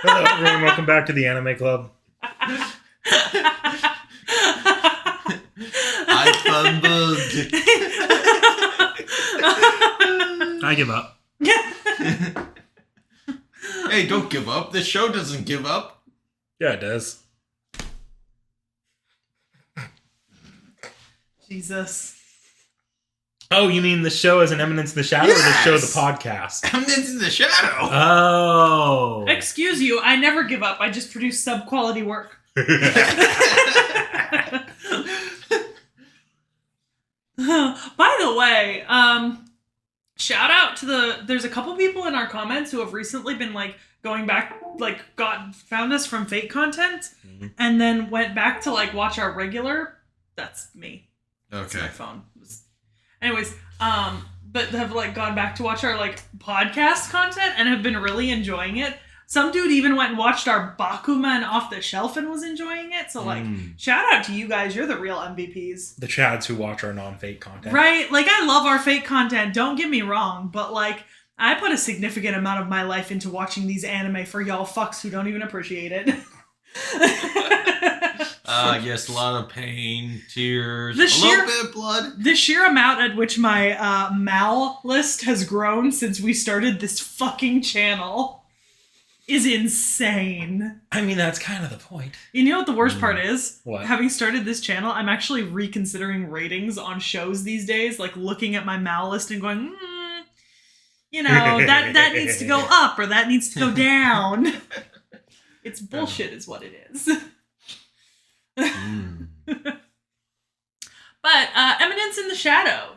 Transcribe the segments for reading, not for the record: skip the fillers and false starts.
Hello, everyone. Welcome back to the Anime Club. I fumbled. I give up. Hey, don't give up. This show doesn't give up. Yeah, it does. Jesus. Oh, you mean the show as an Eminence in the Shadow, or the show the podcast? Eminence in the Shadow. Oh. Excuse you, I never give up. I just produce sub-quality work. By the way, shout out to there's a couple people in our comments who have recently been like going back, like found us from fake content, and then went back to like watch our regular. That's me. Okay. That's my phone. Anyways, but have like gone back to watch our like podcast content and have been really enjoying it. Some dude even went and watched our Bakuman off the shelf and was enjoying it. So like, shout out to you guys. You're the real MVPs. The Chads who watch our non-fake content. Right? Like, I love our fake content. Don't get me wrong. But like, I put a significant amount of my life into watching these anime for y'all fucks who don't even appreciate it. Yes, a lot of pain, tears, a little bit of blood. The sheer amount at which my Mal list has grown since we started this fucking channel is insane. I mean, that's kind of the point. You know what the worst part is? What? Having started this channel, I'm actually reconsidering ratings on shows these days, like looking at my Mal list and going, you know, that needs to go up or that needs to go down. It's bullshit is what it is. But Eminence in the Shadow,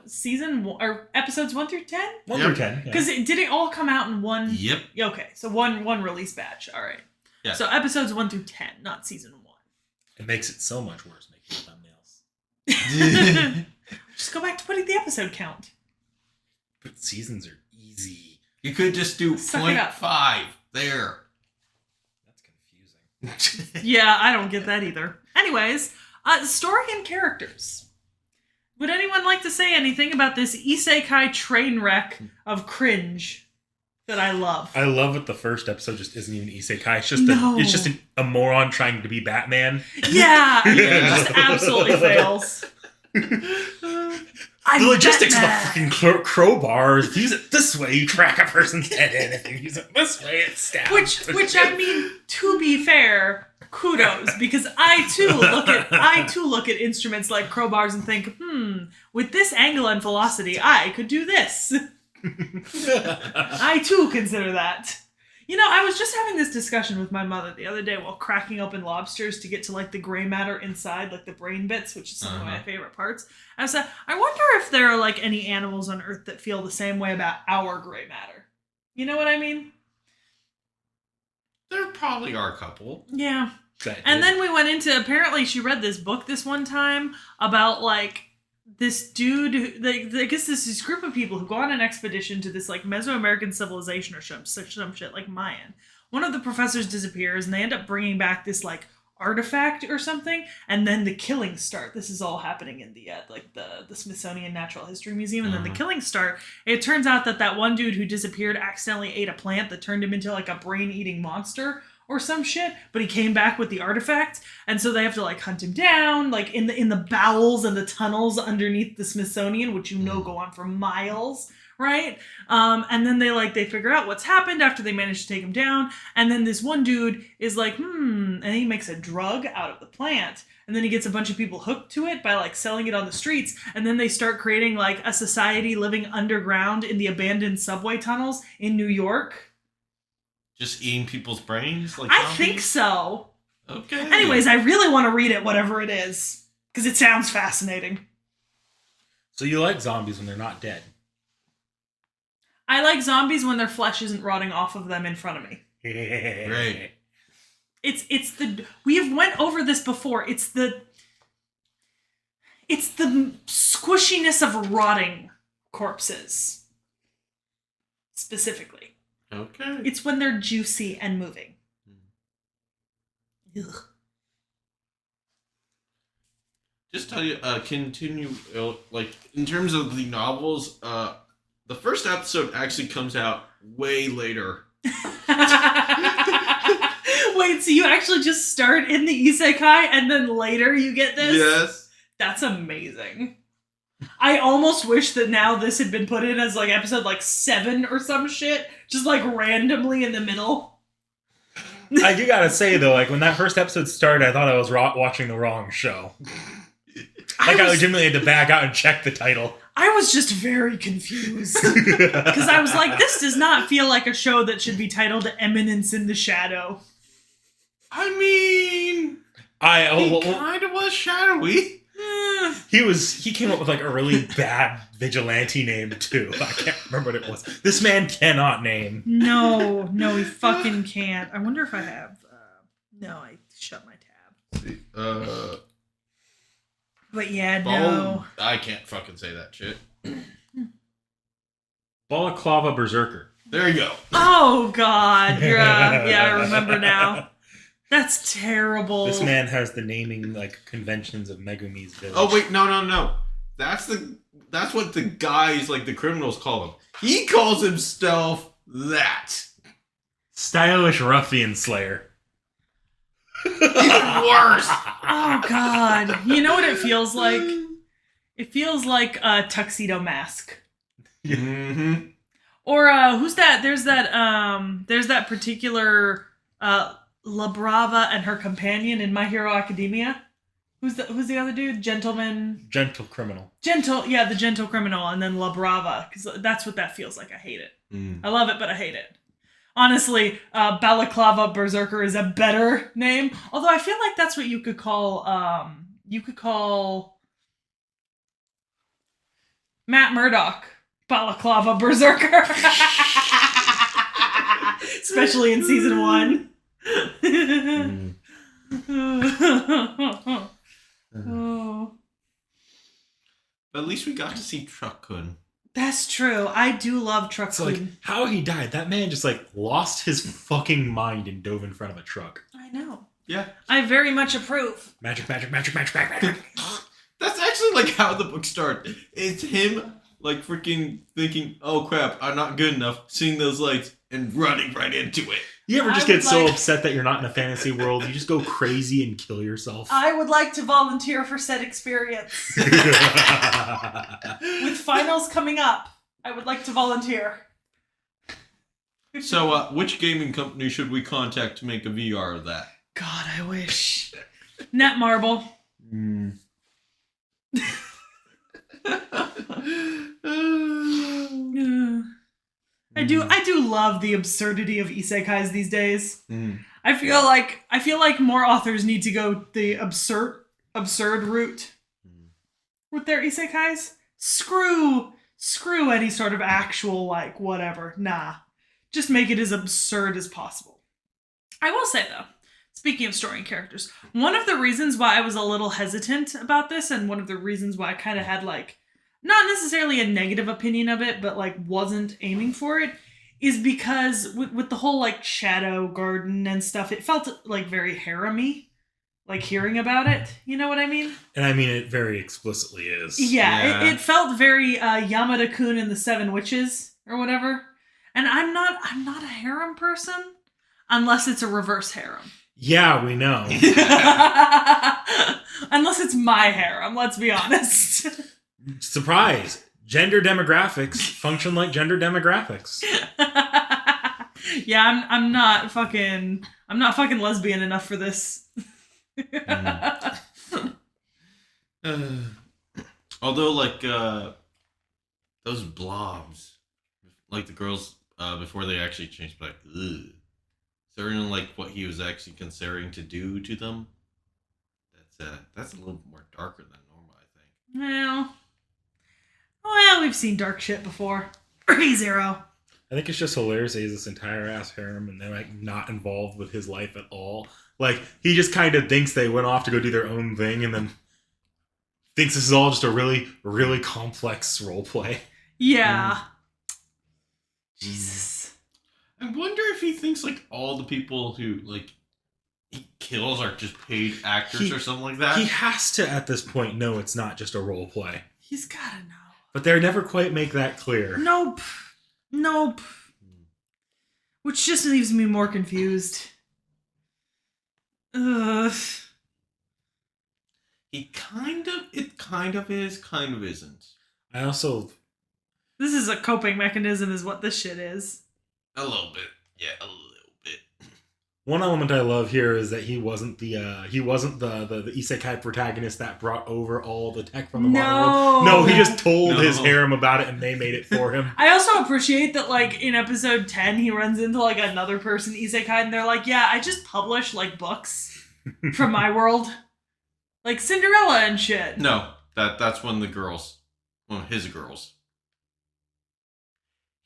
or episodes 1 through 10? 1 through 10. Because it didn't all come out in one. Yep. Okay, so one release batch. All right. Yeah. So episodes 1 through 10, not season 1. It makes it so much worse making thumbnails. Just go back to putting the episode count. But seasons are easy. You could just do Suck it up. 0.5 there. That's confusing. Yeah, I don't get that either. Anyways, story and characters. Would anyone like to say anything about this isekai train wreck of cringe that I love? I love it. The first episode just isn't even isekai. It's just a moron trying to be Batman. Yeah, it just absolutely fails. The logistics of the fucking crowbar is use it this way, you crack a person's head in, and use it this way, it stabs. Which I mean, to be fair, kudos, because I too look at instruments like crowbars and think, with this angle and velocity, I could do this. I too consider that. You know, I was just having this discussion with my mother the other day while cracking open lobsters to get to like the gray matter inside, like the brain bits, which is some of my favorite parts. I said, I wonder if there are like any animals on Earth that feel the same way about our gray matter. You know what I mean? There probably are a couple. Yeah. And then we went into, apparently she read this book this one time about like this dude, I guess this group of people who go on an expedition to this like Mesoamerican civilization or some shit like Mayan. One of the professors disappears and they end up bringing back this like artifact or something, and then the killings start. This is all happening in the Smithsonian Natural History Museum, and then the killings start. It turns out that one dude who disappeared accidentally ate a plant that turned him into like a brain-eating monster or some shit, but he came back with the artifact, and so they have to like hunt him down, like in the bowels and the tunnels underneath the Smithsonian, which go on for miles, right? And then they figure out what's happened after they manage to take him down, and then this one dude is like, and he makes a drug out of the plant, and then he gets a bunch of people hooked to it by like selling it on the streets, and then they start creating like a society living underground in the abandoned subway tunnels in New York. Just eating people's brains? Like I think so. Okay. Anyways, I really want to read it, whatever it is, because it sounds fascinating. So you like zombies when they're not dead? I like zombies when their flesh isn't rotting off of them in front of me. Great. We have went over this before. It's the squishiness of rotting corpses. Specifically. Okay. It's when they're juicy and moving. Ugh. Just tell you, continue, like, in terms of the novels, the first episode actually comes out way later. Wait, so you actually just start in the isekai and then later you get this? Yes. That's amazing. I almost wish that now this had been put in as like episode like 7 or some shit, just like randomly in the middle. I do gotta say though, like when that first episode started, I thought I was watching the wrong show. I legitimately had to back out and check the title. I was just very confused. Because I was like, this does not feel like a show that should be titled Eminence in the Shadow. I mean, he kind of was shadowy. He came up with like a really bad vigilante name too. I can't remember what it was. This man cannot name. No, he fucking can't. I wonder if I have. No, I shut my tab. But yeah, no. I can't fucking say that shit. Balaclava Berserker. There you go. Oh God, yeah, I remember now. That's terrible. This man has the naming like conventions of Megumi's village. Oh wait, no. That's what the guys, like the criminals, call him. He calls himself that. Stylish Ruffian Slayer. Even worse. Oh God, you know what it feels like? It feels like a Tuxedo Mask. Mm-hmm. Or who's that? There's that particular La Brava and her companion in My Hero Academia. Who's the other dude? Gentle Criminal. The Gentle Criminal, and then La Brava, because that's what that feels like. I hate it. I love it, but I hate it. Honestly, Balaclava Berserker is a better name. Although I feel like that's what you could call Matt Murdock Balaclava Berserker. Especially in season 1. Oh. But at least we got to see Trackon. That's true. I do love Trackon. So like how he died, that man just like lost his fucking mind and dove in front of a truck. I know. Yeah. I very much approve. Magic. That's actually like how the book starts. It's him like freaking thinking, oh crap, I'm not good enough, seeing those lights and running right into it. You ever just get so upset that you're not in a fantasy world, you just go crazy and kill yourself? I would like to volunteer for said experience. With finals coming up, I would like to volunteer. So, which gaming company should we contact to make a VR of that? God, I wish. Netmarble. I do love the absurdity of isekais these days. I feel like more authors need to go the absurd route with their isekais. Screw any sort of actual like whatever. Nah. Just make it as absurd as possible. I will say though, speaking of story and characters, one of the reasons why I was a little hesitant about this, and one of the reasons why I kind of had like not necessarily a negative opinion of it, but like wasn't aiming for it, is because with the whole like shadow garden and stuff, it felt like very harem-y, like hearing about it. You know what I mean? And I mean it very explicitly is. Yeah. It felt very Yamada-kun and the Seven Witches or whatever. And I'm not a harem person unless it's a reverse harem. Yeah, we know. Unless it's my harem, let's be honest. Surprise! Gender demographics function like gender demographics. Yeah, I'm not fucking lesbian enough for this. Although, like those blobs, like the girls before they actually changed, like, ugh. Certain like what he was actually considering to do to them. That's a little more darker than normal, I think. Well, we've seen dark shit before. ReZero. I think it's just hilarious that he's this entire ass harem and they're like not involved with his life at all. Like he just kind of thinks they went off to go do their own thing and then thinks this is all just a really, really complex role play. Yeah. Jesus. I wonder if he thinks like all the people who like he kills are just paid actors or something like that. He has to at this point know it's not just a role play. He's gotta know. But they never quite make that clear. Nope. Which just leaves me more confused. Ugh. It kind of is, kind of isn't. I also This is a coping mechanism, is what this shit is. A little bit. Yeah, a little bit. one element I love here is that he wasn't the isekai protagonist that brought over all the tech from the modern world. No, he just told his harem about it and they made it for him. I also appreciate that, like, in episode 10, he runs into, like, another person isekai, and they're like, yeah, I just publish, like, books from my world. Like Cinderella and shit. No, that's one of his girls.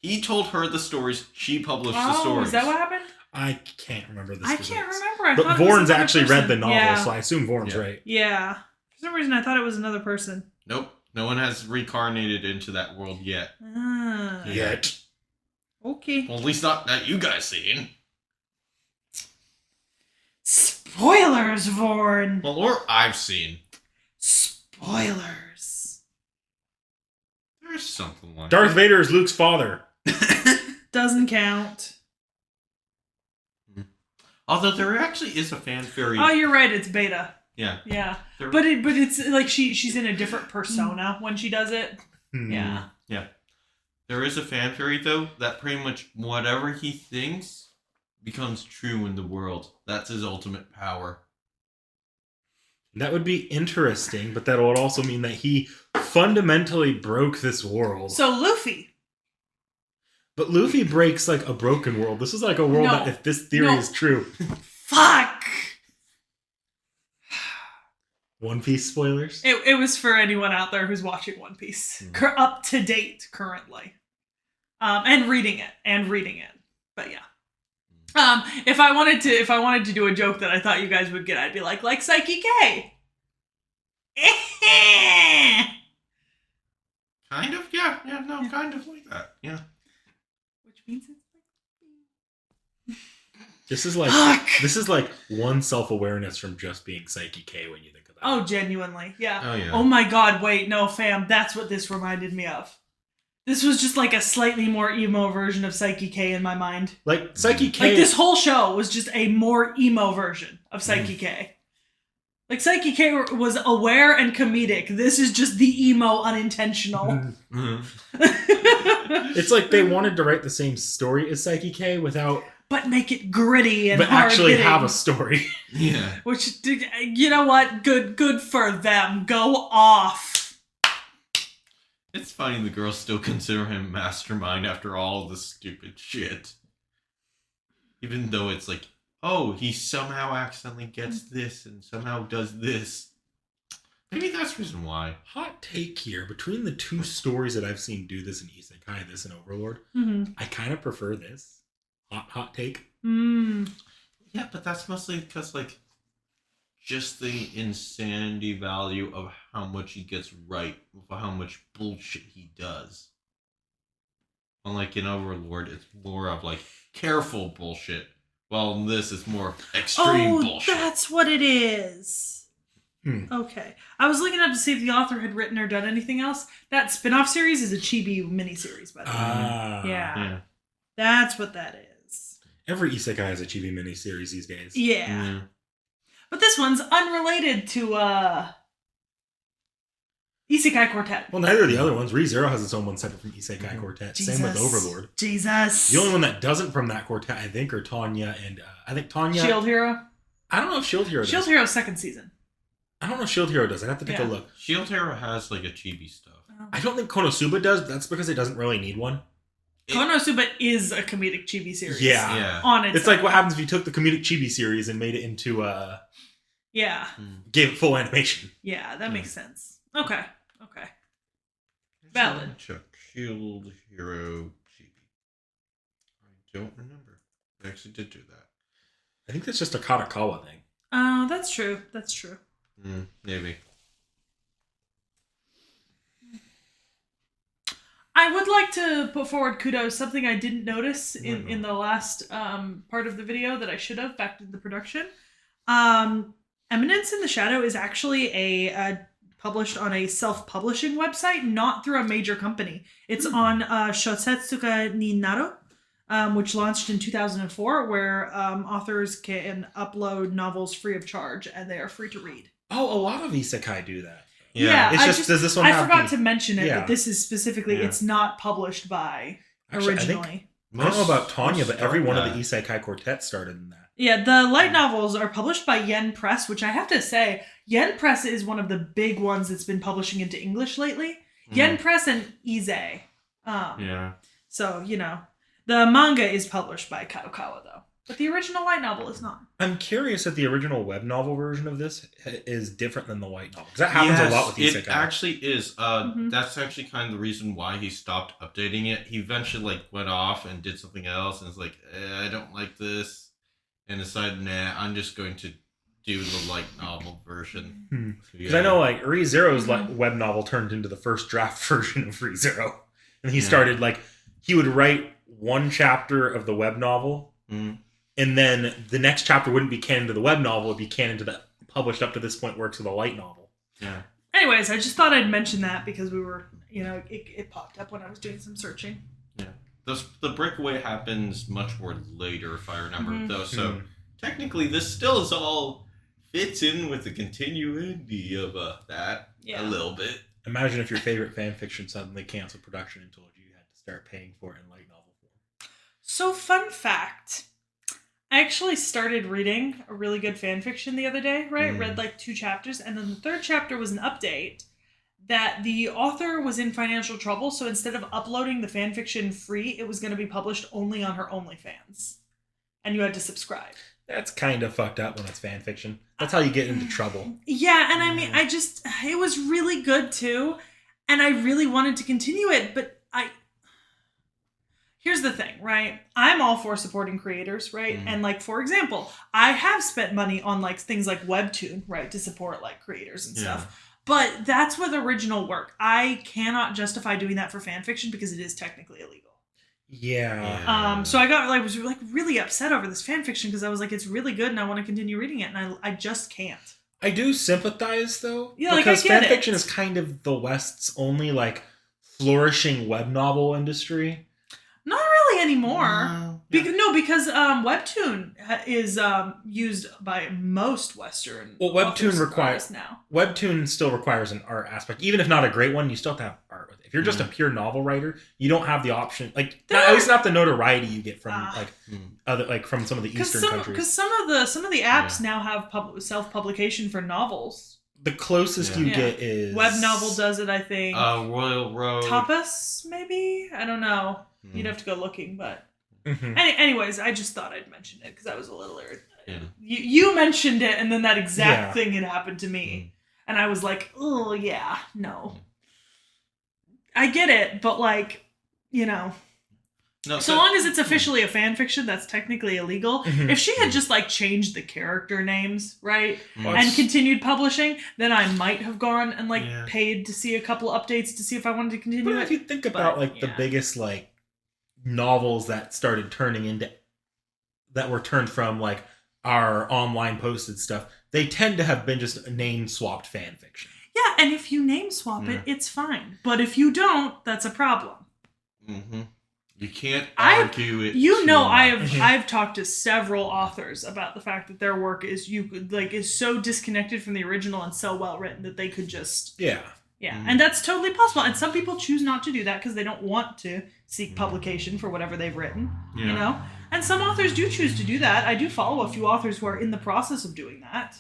He told her the stories, she published the stories. Is that what happened? I can't remember this. I can't remember. But Vorn's actually read the novel, so I assume Vorn's right. Yeah. For some reason, I thought it was another person. Nope. No one has reincarnated into that world yet. Yet. Okay. Well, at least not that you guys seen. Spoilers, Vorn. Well, or I've seen. Spoilers. There's something like Darth Vader is Luke's father. Doesn't count. Although there actually is a fan theory. Oh, you're right. It's Beta. Yeah. Yeah. But it's like she's in a different persona when she does it. Yeah. Yeah. There is a fan theory, though, that pretty much whatever he thinks becomes true in the world. That's his ultimate power. That would be interesting, but that would also mean that he fundamentally broke this world. So Luffy. But Luffy breaks like a broken world. This is like a world that, if this theory is true. Fuck! One Piece spoilers? It was for anyone out there who's watching One Piece. Up to date, currently. And reading it. But yeah. If I wanted to do a joke that I thought you guys would get, I'd be like Psyche K. Kind of, yeah. Yeah, no, kind of like that. Yeah. Which means it's This is like one self-awareness from just being Psyche K when you think about it. Oh, genuinely. Yeah. Oh, yeah. Oh my god, wait, no, fam, that's what this reminded me of. This was just like a slightly more emo version of Psyche K in my mind. Like Psyche K. Like this whole show was just a more emo version of Psyche K. Like Psyche K was aware and comedic. This is just the emo unintentional. It's like they wanted to write the same story as Psyche K without... But make it gritty and but hard actually hitting. have a story. Yeah. Which, you know what? Good for them. Go off. It's funny the girls still consider him mastermind after all of this stupid shit. Even though it's like, oh, he somehow accidentally gets this and somehow does this. Maybe that's the reason why. Hot take here. Between the two stories that I've seen do this in Isekai, this and Overlord, I kind of prefer this. Hot take. Yeah, but that's mostly because, like, just the insanity value of how much he gets right with how much bullshit he does. Unlike in Overlord, it's more of, like, careful bullshit. While in this, it's more extreme bullshit. Oh, that's what it is. Okay. I was looking up to see if the author had written or done anything else. That spin-off series is a chibi miniseries, by the way. Yeah. That's what that is. Every Isekai has a chibi miniseries these days. Yeah. But this one's unrelated to Isekai Quartet. Well, neither of the other ones. ReZero has its own one separate from Isekai Quartet. Jesus. Same with Overlord. Jesus. The only one that doesn't from that quartet, I think, are Tanya and I think Tanya. Shield Hero. I don't know if Shield Hero does. Shield Hero's second season. I don't know if Shield Hero does. I'd have to take a look. Shield Hero has, like, a chibi stuff. I don't think Konosuba does. That's because it doesn't really need one. Konosuba is a comedic chibi series. Yeah. On its It's like what happens if you took the comedic chibi series and made it into gave it full animation. Yeah, that makes sense. Okay. Valid. Check Shield Hero chibi. I don't remember. I actually did do that. I think that's just a Katakawa thing. Oh, that's true. Maybe. I would like to put forward kudos, something I didn't notice in the last part of the video that I should have back in the production. Eminence in the Shadow is actually published on a self-publishing website, not through a major company. It's on Shosetsuka ni Naro, which launched in 2004, where authors can upload novels free of charge, and they are free to read. Oh, a lot of isekai do that. Yeah, It's just does this one I have forgot to mention it, Yeah. but this is specifically, it's not published by Actually, originally. I don't know about Tanya, but every one of the East. isekai quartets started in that. Yeah, the light novels are published by Yen Press, which I have to say, Yen Press is one of the big ones that's been publishing into English lately. Yen Press and Ize. So, the manga is published by Kadokawa, though. But the original light novel is not. I'm curious if the original web novel version of this is different than the light novel. Because that happens a lot with isekai. It actually is. That's actually kind of the reason why he stopped updating it. He eventually went off and did something else and was like, I don't like this. And decided, I'm just going to do the light novel version. Because I know ReZero's web novel turned into the first draft version of ReZero. And he started he would write one chapter of the web novel. And then the next chapter wouldn't be canon to the web novel, it would be canon to the published up to this point works of the light novel. Yeah. Anyways, I just thought I'd mention that because we were, it popped up when I was doing some searching. Yeah. The breakaway happens much more later, if I remember, though. So technically, this still is all fits in with the continuity of that a little bit. Imagine if your favorite fan fiction suddenly canceled production and told you had to start paying for it in light novel form. So, fun fact. I actually started reading a really good fan fiction the other day, right? Read 2 chapters, and then the 3rd chapter was an update that the author was in financial trouble, so instead of uploading the fan fiction free, it was going to be published only on her OnlyFans. And you had to subscribe. That's kind of fucked up when it's fan fiction. That's how you get into trouble. Yeah, and I mean, it was really good too, and I really wanted to continue it, but here's the thing, right? I'm all for supporting creators, right? And for example, I have spent money on things like Webtoon, right, to support creators and stuff. But that's with original work. I cannot justify doing that for fan fiction because it is technically illegal. Yeah. So I got was really upset over this fan fiction because I was it's really good and I want to continue reading it, and I just can't. I do sympathize though, yeah, because I get fan fiction is kind of the West's only flourishing web novel industry. Not really anymore. Because Webtoon is used by most Western. Well, Webtoon requires now. Webtoon still requires an art aspect, even if not a great one. You still have to have art with it. If you're just a pure novel writer, you don't have the option. At least not the notoriety you get from other from some of the Eastern countries. Because some of the apps now have self-publication for novels. The closest you get is Web Novel does it, I think. Royal Road. Tapas, maybe? I don't know. You'd have to go looking, but anyways, I just thought I'd mention it because I was a little irritated. Yeah. You mentioned it, and then that exact thing had happened to me, and I was like, "Oh yeah, no." I get it, but No, so long as it's officially a fan fiction, that's technically illegal. If she had just changed the character names, right, and continued publishing, then I might have gone and paid to see a couple updates to see if I wanted to continue. But if you think about the biggest novels that started turning into that were turned from our online posted stuff, they tend to have been just name swapped fan fiction. Yeah, and if you name swap it, it's fine. But if you don't, that's a problem. You can't argue it. I've talked to several authors about the fact that their work is so disconnected from the original and so well written that they could just and that's totally possible. And some people choose not to do that because they don't want to seek publication for whatever they've written. And some authors do choose to do that. I do follow a few authors who are in the process of doing that.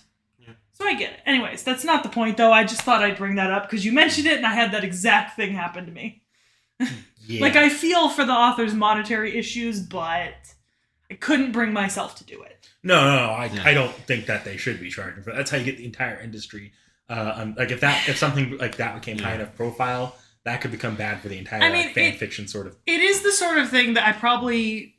So I get it. Anyways, that's not the point though. I just thought I'd bring that up because you mentioned it and I had that exact thing happen to me. I feel for the author's monetary issues, but I couldn't bring myself to do it. No, I don't think that they should be charging for that. That's how you get the entire industry. If something like that became high enough profile, that could become bad for the entire fan fiction sort of. It is the sort of thing that I probably.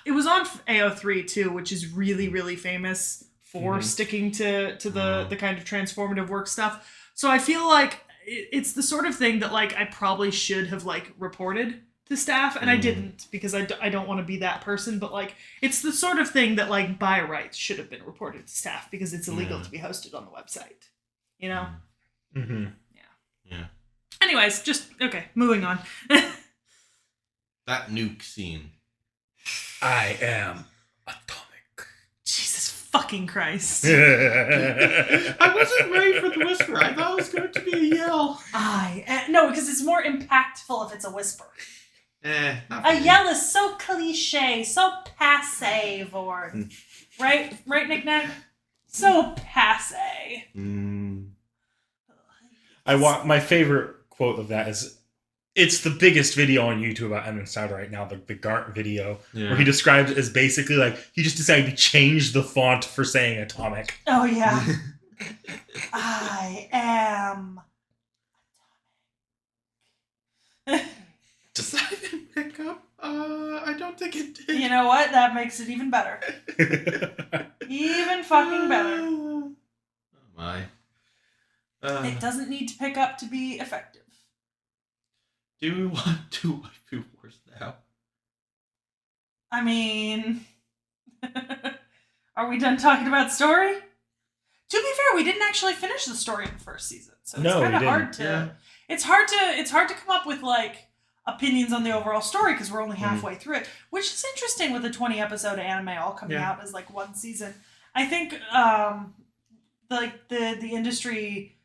It was on AO3 too, which is really, really famous for sticking to the kind of transformative work stuff. So I feel like it's the sort of thing that I probably should have reported to staff, and I didn't because I don't want to be that person. But it's the sort of thing that by rights should have been reported to staff because it's illegal to be hosted on the website. Yeah. Anyways, just moving on. That nuke scene. I am atomic. Jesus fucking Christ. I wasn't ready for the whisper. I thought it was going to be a yell. No, because it's more impactful if it's a whisper. Not A for me. yell is so cliche, so passe, Vaughn. Right, Nick Nack? So passe. I want my favorite quote of that is, it's the biggest video on YouTube about Eminence right now, the Gart video, where he described it as basically like he just decided to change the font for saying atomic. Oh yeah. I am. Decided pick up? I don't think it did. You know what? That makes it even better. Even fucking better. Oh my. It doesn't need to pick up to be effective. Do we want to waifu wars now? I mean, are we done talking about story? To be fair, we didn't actually finish the story in the first season, so it's kind of hard to. Yeah. It's hard to come up with like opinions on the overall story because we're only halfway through it, which is interesting with a 20 episode anime all coming out as like one season. I think like the industry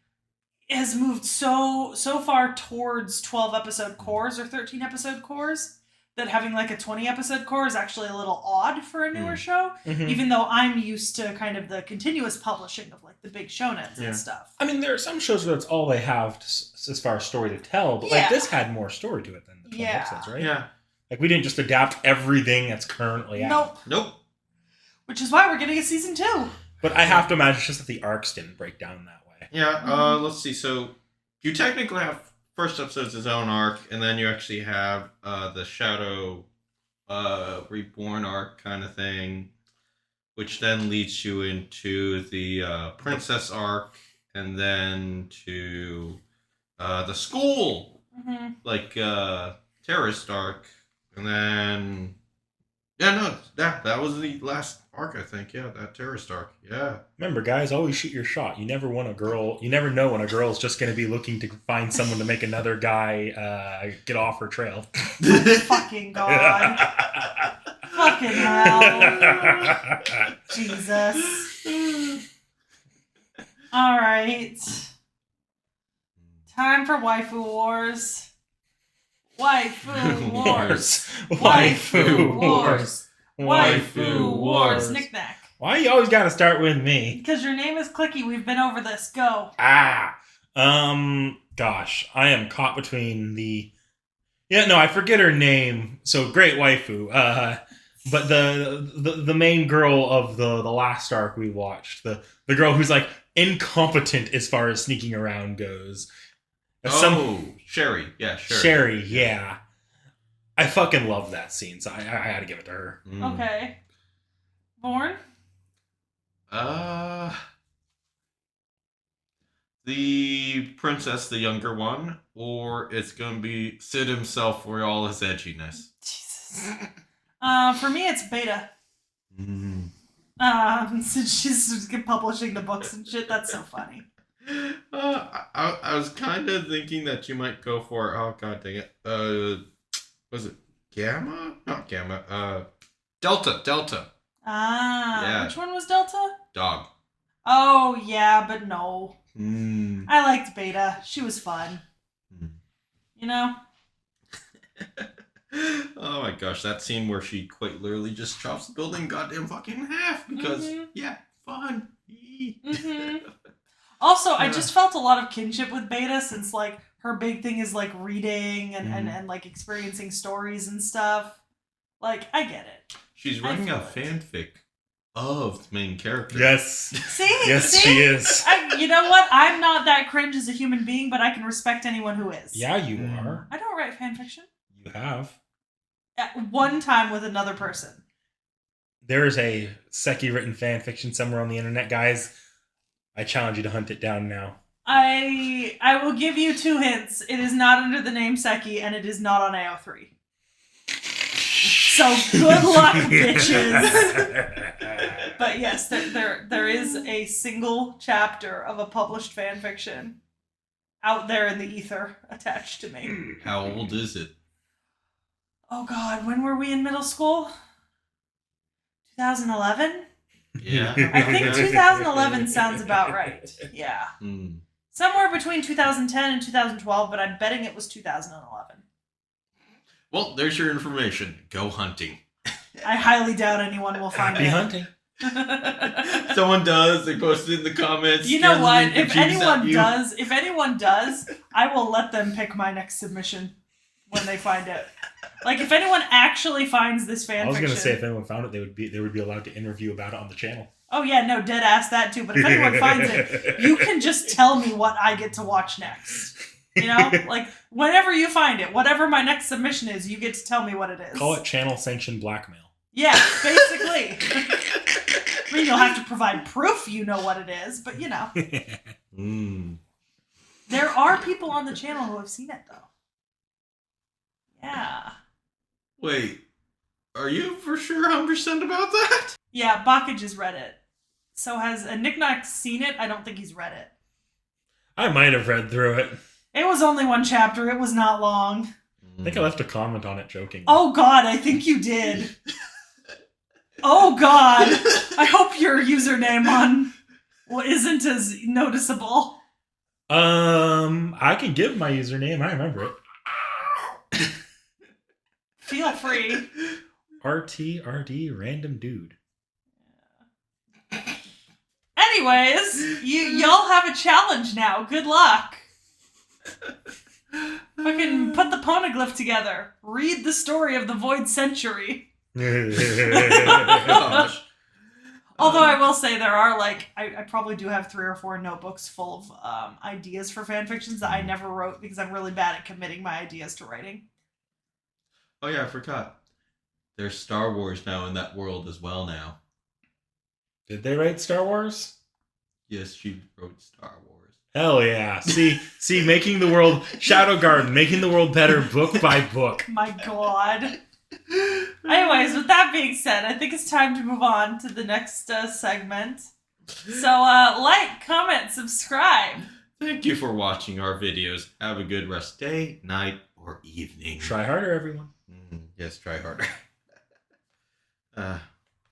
has moved so far towards 12 episode cores or 13 episode cores that having like a 20 episode core is actually a little odd for a newer show, even though I'm used to kind of the continuous publishing of like the big shonens and stuff. I mean, there are some shows where that's all they have as far as story to tell, but like this had more story to it than the 20 episodes, right? Yeah. Like we didn't just adapt everything that's currently out. Nope. Which is why we're getting a season 2. But I have to imagine it's just that the arcs didn't break down that way. Yeah, let's see. So you technically have first episode's its own arc, and then you actually have the Shadow Reborn arc kind of thing, which then leads you into the Princess arc, and then to the school, like terrorist arc, and then that was the last arc, I think. Yeah, that terrorist arc. Yeah. Remember, guys, always shoot your shot. You never want a girl. You never know when a girl's just going to be looking to find someone to make another guy get off her trail. Fucking God. Fucking hell. Jesus. All right. Time for waifu wars. Waifu wars. Waifu wars. Waifu wars. Knick-knack. Why you always got to start with me? Because your name is Clicky. We've been over this. Go. Gosh, I am caught between the. Yeah, no, I forget her name. So great waifu. But the main girl of the last arc we watched, the girl who's like incompetent as far as sneaking around goes. Sherry. Yeah, Sherry, yeah. I fucking love that scene, so I had to give it to her. Okay. Born? The princess, the younger one, or it's gonna be Sid himself for all his edginess. Jesus. For me, it's Beta. Since she's publishing the books and shit, that's so funny. I was kind of thinking that you might go for, oh god dang it, was it Gamma? Not Gamma, Delta. Yeah. Which one was Delta? Dog. Oh, yeah, but no. I liked Beta. She was fun. You know? Oh my gosh, that scene where she quite literally just chops the building goddamn fucking in half because, fun. Also, I just felt a lot of kinship with Beta since, like, her big thing is, like, reading and like, experiencing stories and stuff. Like, I get it. She's writing a fanfic of the main character. Yes. See? Yes, See? she is. You know what? I'm not that cringe as a human being, but I can respect anyone who is. Yeah, you are. I don't write fanfiction. You have. At one time with another person. There is a Seki written fanfiction somewhere on the internet, guys. I challenge you to hunt it down now. I will give you 2 hints. It is not under the name Seki, and it is not on AO3. So good luck, bitches. But yes, there is a single chapter of a published fanfiction out there in the ether attached to me. How old is it? Oh god, when were we in middle school? 2011? Yeah. I think 2011 sounds about right. Yeah. Somewhere between 2010 and 2012, but I'm betting it was 2011. Well, there's your information. Go hunting. I highly doubt anyone will find Be it. hunting. Someone does. They post it in the comments. You know what? If anyone anyone does, I will let them pick my next submission when they find it. Like, if anyone actually finds this fanfiction... I was going to say, if anyone found it, they would be allowed to interview about it on the channel. Oh, yeah, no, dead ass that too. But if anyone finds it, you can just tell me what I get to watch next. You know? Like, whenever you find it, whatever my next submission is, you get to tell me what it is. Call it channel-sanctioned blackmail. Yeah, basically. I mean, you'll have to provide proof you know what it is, but you know. There are people on the channel who have seen it, though. Yeah. Wait, are you for sure 100% about that? Yeah, Bakage has read it. So has Knick-Knack seen it? I don't think he's read it. I might have read through it. It was only one chapter. It was not long. I think I left a comment on it joking. Oh, God, I think you did. Oh, God. I hope your username on isn't as noticeable. I can give my username. I remember it. Feel free. RTRD Random Dude. Anyways, y'all have a challenge now. Good luck. Fucking put the poneglyph together. Read the story of the Void Century. Gosh. Although I will say there are, like, I probably do have 3 or 4 notebooks full of ideas for fanfictions that I never wrote because I'm really bad at committing my ideas to writing. Oh yeah, I forgot. There's Star Wars now in that world as well now. Did they write Star Wars? Yes, she wrote Star Wars. Hell yeah. See, making the world... Shadow Garden, making the world better book by book. My God. Anyways, with that being said, I think it's time to move on to the next segment. So, like, comment, subscribe. Thank you for watching our videos. Have a good rest day, night, or evening. Try harder, everyone. Yes, try harder.